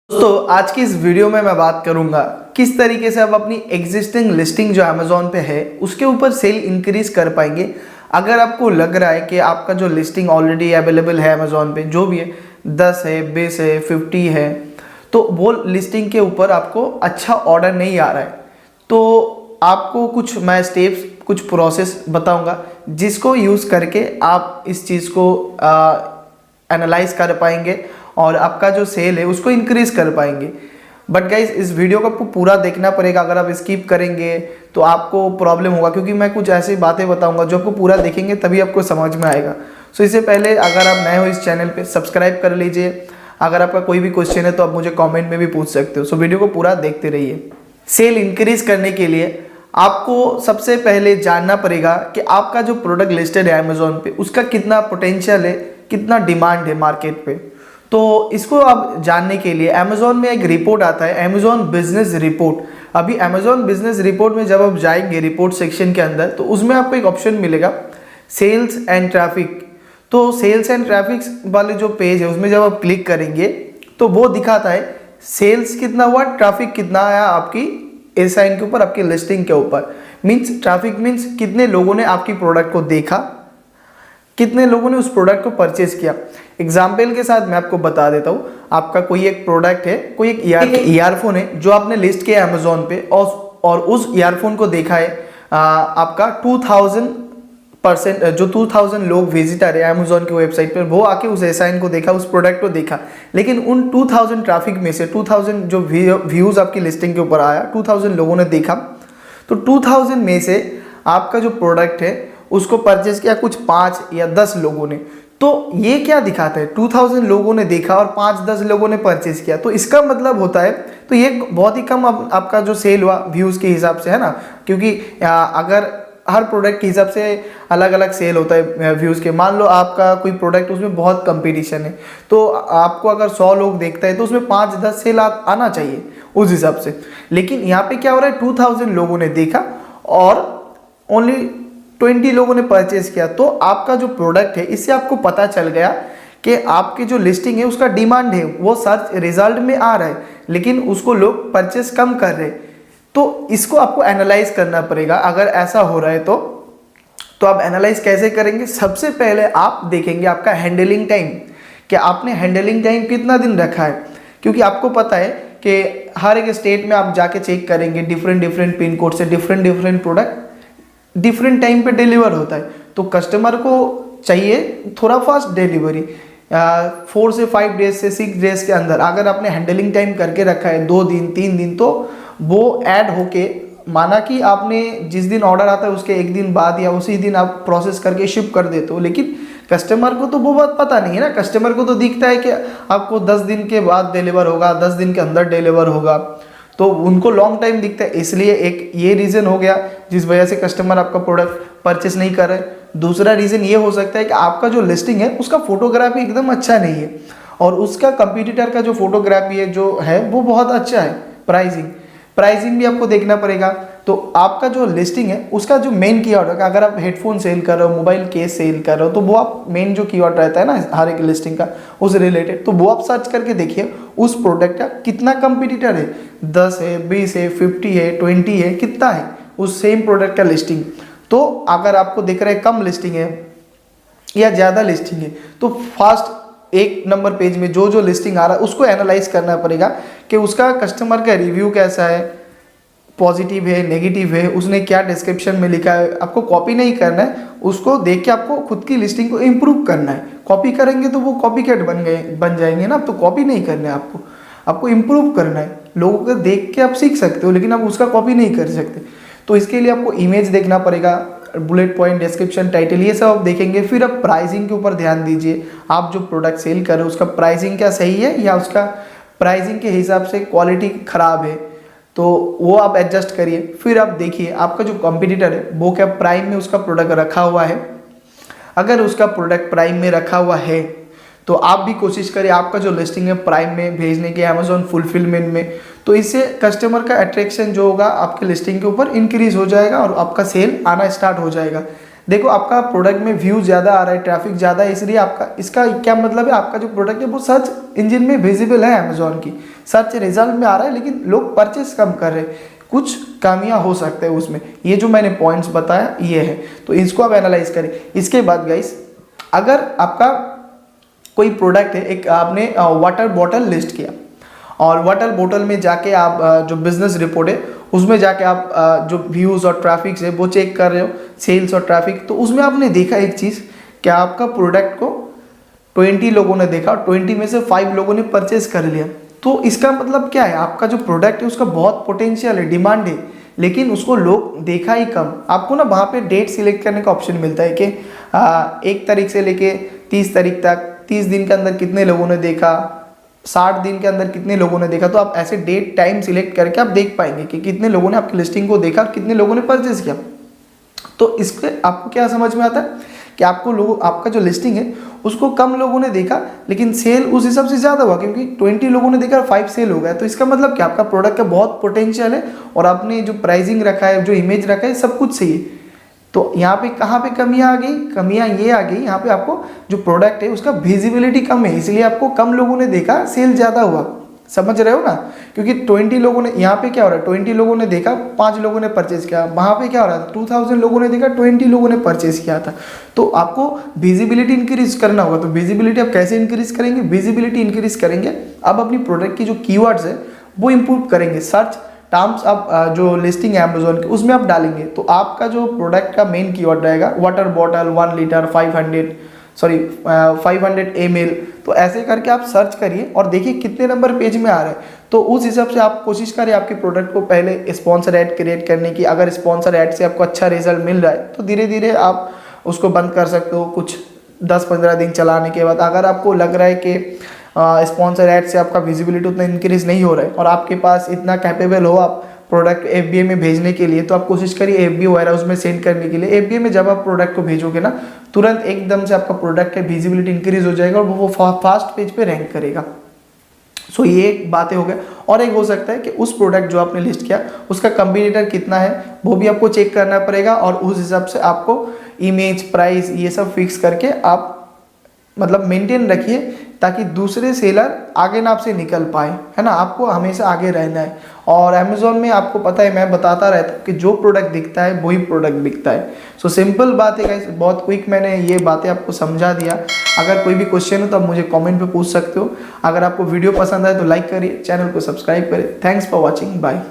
दोस्तों आज की इस वीडियो में मैं बात करूंगा किस तरीके से आप अपनी एग्जिस्टिंग लिस्टिंग जो अमेज़ॉन पे है उसके ऊपर सेल इंक्रीज कर पाएंगे। अगर आपको लग रहा है कि आपका जो लिस्टिंग ऑलरेडी अवेलेबल है अमेज़ॉन पे जो भी है 10 है 20 है 50 है तो वो लिस्टिंग के ऊपर आपको अच्छा ऑर्डर नहीं आ रहा है तो आपको कुछ मैं स्टेप्स कुछ प्रोसेस बताऊंगा जिसको यूज़ करके आप इस चीज़ को एनालाइज कर पाएंगे और आपका जो सेल है उसको इंक्रीज कर पाएंगे। बट गाइज इस वीडियो को आपको पूरा देखना पड़ेगा। अगर आप स्किप करेंगे तो आपको प्रॉब्लम होगा क्योंकि मैं कुछ ऐसी बातें बताऊंगा जो आपको पूरा देखेंगे तभी आपको समझ में आएगा। सो इससे पहले अगर आप नए हो इस चैनल पे सब्सक्राइब कर लीजिए। अगर आपका कोई भी क्वेश्चन है तो आप मुझे कॉमेंट में भी पूछ सकते हो। सो वीडियो को पूरा देखते रहिए। सेल इंक्रीज करने के लिए आपको सबसे पहले जानना पड़ेगा कि आपका जो प्रोडक्ट लिस्टेड है अमेज़ॉन पे उसका कितना पोटेंशियल है, कितना डिमांड है मार्केट पे। तो इसको आप जानने के लिए अमेज़ॉन में एक रिपोर्ट आता है अमेज़ॉन बिजनेस रिपोर्ट। अभी अमेज़ॉन बिजनेस रिपोर्ट में जब आप जाएंगे रिपोर्ट सेक्शन के अंदर तो उसमें आपको एक ऑप्शन मिलेगा सेल्स एंड ट्रैफिक। तो सेल्स एंड ट्रैफिक वाले जो पेज है उसमें जब आप क्लिक करेंगे तो वो दिखाता है सेल्स कितना हुआ, ट्रैफिक कितना आया आपकी एसाइन के ऊपर, आपकी लिस्टिंग के ऊपर। मीन्स ट्रैफिक मीन्स कितने लोगों ने आपकी प्रोडक्ट को देखा, कितने लोगों ने उस प्रोडक्ट को परचेज किया। एग्जाम्पल के साथ मैं आपको बता देता हूँ, आपका कोई एक प्रोडक्ट है, कोई एक ईयरफोन है जो आपने लिस्ट किया अमेज़ॉन पे और उस ईयरफोन को देखा है आपका 2000% जो 2000 लोग विजिटर है अमेज़ॉन की वेबसाइट पर वो आके उस एसाइन को देखा, उस प्रोडक्ट को देखा। लेकिन उन 2000 ट्रैफिक में से 2000 जो व्यूज़ आपकी लिस्टिंग के ऊपर आया 2000 लोगों ने देखा तो 2000 में से आपका जो प्रोडक्ट है उसको परचेज किया कुछ 5 या 10 लोगों ने। तो ये क्या दिखाता है 2000 लोगों ने देखा और 5-10 लोगों ने परचेज किया तो इसका मतलब होता है तो ये बहुत ही कम आपका जो सेल हुआ व्यूज़ के हिसाब से, है ना। क्योंकि अगर हर प्रोडक्ट के हिसाब से अलग अलग सेल होता है व्यूज़ के। मान लो आपका कोई प्रोडक्ट उसमें बहुत कंपटीशन है तो आपको अगर 100 लोग देखता है तो उसमें 5-10 सेल आना चाहिए उस हिसाब से। लेकिन यहाँ पे क्या हो रहा है 2000 लोगों ने देखा और ओनली 20 लोगों ने परचेज किया। तो आपका जो प्रोडक्ट है इससे आपको पता चल गया कि आपकी जो लिस्टिंग है उसका डिमांड है, वो सर्च रिजल्ट में आ रहा है लेकिन उसको लोग परचेज कम कर रहे हैं। तो इसको आपको एनालाइज करना पड़ेगा। अगर ऐसा हो रहा है तो आप एनालाइज कैसे करेंगे। सबसे पहले आप देखेंगे आपका हैंडलिंग टाइम, कि आपने हैंडलिंग टाइम कितना दिन रखा है। क्योंकि आपको पता है कि हर एक स्टेट में आप जाके चेक करेंगे डिफरेंट पिन कोड से डिफरेंट प्रोडक्ट डिफरेंट टाइम पे डिलीवर होता है। तो कस्टमर को चाहिए थोड़ा फास्ट डिलीवरी 4 से 5 डेज से 6 डेज के अंदर। अगर आपने हैंडलिंग टाइम करके रखा है 2 दिन 3 दिन तो वो ऐड होके, माना कि आपने जिस दिन ऑर्डर आता है उसके एक दिन बाद या उसी दिन आप प्रोसेस करके शिप कर देते हो। लेकिन कस्टमर को तो वो बात पता नहीं है ना। कस्टमर को तो दिखता है कि आपको 10 दिन के बाद डिलीवर होगा, 10 दिन के अंदर डिलीवर होगा, तो उनको लॉन्ग टाइम दिखता है। इसलिए एक ये रीज़न हो गया जिस वजह से कस्टमर आपका प्रोडक्ट परचेस नहीं कर रहे। दूसरा रीज़न ये हो सकता है कि आपका जो लिस्टिंग है उसका फोटोग्राफी एकदम अच्छा नहीं है और उसका कंपटीटर का जो फोटोग्राफी है जो है वो बहुत अच्छा है। प्राइसिंग भी आपको देखना पड़ेगा। तो आपका जो लिस्टिंग है उसका जो मेन कीवर्ड है, अगर आप हेडफोन सेल कर रहे हो, मोबाइल केस सेल कर रहे हो तो वो आप मेन जो कीवर्ड रहता है ना हर एक लिस्टिंग का उससे रिलेटेड, तो वो आप सर्च करके देखिए उस प्रोडक्ट का कितना कंपटीटर है, 10 है 20 है 50 है 20 है, कितना है उस सेम प्रोडक्ट का लिस्टिंग। तो अगर आपको दिख रहा है कम लिस्टिंग है या ज़्यादा लिस्टिंग है तो फास्ट एक नंबर पेज में जो लिस्टिंग आ रहा है उसको एनालाइज करना पड़ेगा कि उसका कस्टमर का रिव्यू कैसा है, पॉजिटिव है नेगेटिव है, उसने क्या डिस्क्रिप्शन में लिखा है। आपको कॉपी नहीं करना है, उसको देख के आपको खुद की लिस्टिंग को इम्प्रूव करना है। कॉपी करेंगे तो वो कॉपी कैट बन जाएंगे ना। तो कॉपी नहीं करना है, आपको इम्प्रूव करना है। लोगों को देख के आप सीख सकते हो लेकिन आप उसका कॉपी नहीं कर सकते। तो इसके लिए आपको इमेज देखना पड़ेगा, बुलेट पॉइंट, डिस्क्रिप्शन, टाइटल, ये सब आप देखेंगे। फिर आप प्राइसिंग के ऊपर ध्यान दीजिए। आप जो प्रोडक्ट सेल कर रहे हो उसका प्राइसिंग क्या सही है या उसका प्राइसिंग के हिसाब से क्वालिटी खराब है, तो वो आप एडजस्ट करिए। फिर आप देखिए आपका जो कॉम्पिटिटर है वो क्या प्राइम में उसका प्रोडक्ट रखा हुआ है। अगर उसका प्रोडक्ट प्राइम में रखा हुआ है तो आप भी कोशिश करिए आपका जो लिस्टिंग है प्राइम में भेजने के, अमेज़ॉन फुलफिलमेंट में। तो इससे कस्टमर का अट्रैक्शन जो होगा आपके लिस्टिंग के ऊपर इंक्रीज हो जाएगा और आपका सेल आना स्टार्ट हो जाएगा। देखो आपका प्रोडक्ट में व्यू ज़्यादा आ रहा है, ट्रैफिक ज़्यादा है, इसलिए आपका इसका क्या मतलब है, आपका जो प्रोडक्ट है वो सर्च इंजन में विजिबल है, अमेजोन की सर्च रिजल्ट में आ रहा है, लेकिन लोग परचेस कम कर रहे हैं। कुछ खामियां हो सकते हैं उसमें, ये जो मैंने पॉइंट्स बताया ये है, तो इसको आप एनालाइज करें। इसके बाद गाइस, अगर आपका कोई प्रोडक्ट है, एक आपने वाटर बॉटल लिस्ट किया और वाटर बॉटल में जाके आप जो बिजनेस रिपोर्ट है उसमें जाके आप जो व्यूज़ और ट्रैफिक है वो चेक कर रहे हो, सेल्स और ट्रैफिक, तो उसमें आपने देखा एक चीज़ कि आपका प्रोडक्ट को 20 लोगों ने देखा और 20 में से 5 लोगों ने परचेज कर लिया। तो इसका मतलब क्या है, आपका जो प्रोडक्ट है उसका बहुत पोटेंशियल है, डिमांड है, लेकिन उसको लोग देखा ही कम। आपको ना वहाँ पे डेट सिलेक्ट करने का ऑप्शन मिलता है कि 1 तारीख से लेके 30 तारीख तक, 30 दिन के अंदर कितने लोगों ने देखा, 60 दिन के अंदर कितने लोगों ने देखा। तो आप ऐसे डेट टाइम सिलेक्ट करके आप देख पाएंगे कि कितने लोगों ने आपकी लिस्टिंग को देखा और कितने लोगों ने परचेज किया। तो इसके आपको क्या समझ में आता है कि आपको लोग, आपका जो लिस्टिंग है उसको कम लोगों ने देखा, लेकिन सेल उस हिसाब से ज़्यादा हुआ, क्योंकि 20 लोगों ने देखा, 5 सेल हो गया। तो इसका मतलब क्या, आपका प्रोडक्ट का बहुत पोटेंशियल है और आपने जो प्राइसिंग रखा है, जो इमेज रखा है, सब कुछ सही है। तो यहाँ पे कहाँ पे कमियाँ आ गई, कमियाँ ये आ गई, यहाँ पे आपको जो प्रोडक्ट है उसका विजिबिलिटी कम है, इसलिए आपको कम लोगों ने देखा, सेल ज़्यादा हुआ। समझ रहे हो ना, क्योंकि 20 लोगों ने, यहाँ पे क्या हो रहा है, 20 लोगों ने देखा, 5 लोगों ने परचेज किया। वहाँ पे क्या हो रहा था, 2000 लोगों ने देखा, 20 लोगों ने परचेज किया था। तो आपको विजिबिलिटी इंक्रीज करना होगा। तो विजिबिलिटी आप कैसे इंक्रीज करेंगे, विजिबिलिटी इंक्रीज करेंगे आप अपनी प्रोडक्ट की जो कीवर्ड्स है वो इंप्रूव करेंगे। सर्च टर्म्स आप जो लिस्टिंग है अमेजोन की उसमें आप डालेंगे, तो आपका जो प्रोडक्ट का मेन कीवर्ड रहेगा वाटर बॉटल 1 लीटर 500 ml। तो ऐसे करके आप सर्च करिए और देखिए कितने नंबर पेज में आ रहे हैं। तो उस हिसाब से आप कोशिश करें आपके प्रोडक्ट को पहले स्पॉन्सर ऐड क्रिएट करने की। अगर स्पॉन्सर ऐड से आपको अच्छा रिजल्ट मिल रहा है तो धीरे धीरे आप उसको बंद कर सकते हो, कुछ 10-15 दिन चलाने के बाद। अगर आपको लग रहा है कि स्पॉन्सर ऐड से आपका विजिबिलिटी उतना इंक्रीज नहीं हो रहा है और आपके पास इतना कैपेबल हो आप प्रोडक्ट FBA में भेजने के लिए, तो आप कोशिश करिए FBA वगैरह उसमें सेंड करने के लिए। FBA में जब आप प्रोडक्ट को भेजोगे ना, तुरंत एकदम से आपका प्रोडक्ट का विजिबिलिटी इंक्रीज हो जाएगा और वो फास्ट पेज पे रैंक करेगा। सो ये एक बातें हो गया। और एक हो सकता है कि उस प्रोडक्ट जो आपने लिस्ट किया उसका कंपटीटर कितना है वो भी आपको चेक करना पड़ेगा, और उस हिसाब से आपको इमेज, प्राइस, ये सब फिक्स करके आप मतलब मेंटेन रखिए, ताकि दूसरे सेलर आगे ना आपसे निकल पाए, है ना। आपको हमेशा आगे रहना है। और अमेजोन में आपको पता है, मैं बताता रहता हूँ कि जो प्रोडक्ट दिखता है वही प्रोडक्ट बिकता है। सो सिंपल बात है गाइस, बहुत क्विक मैंने ये बातें आपको समझा दिया। अगर कोई भी क्वेश्चन हो तो आप मुझे कमेंट पे पूछ सकते हो। अगर आपको वीडियो पसंद आए तो लाइक करिए, चैनल को सब्सक्राइब करिए। Thanks for watching, bye.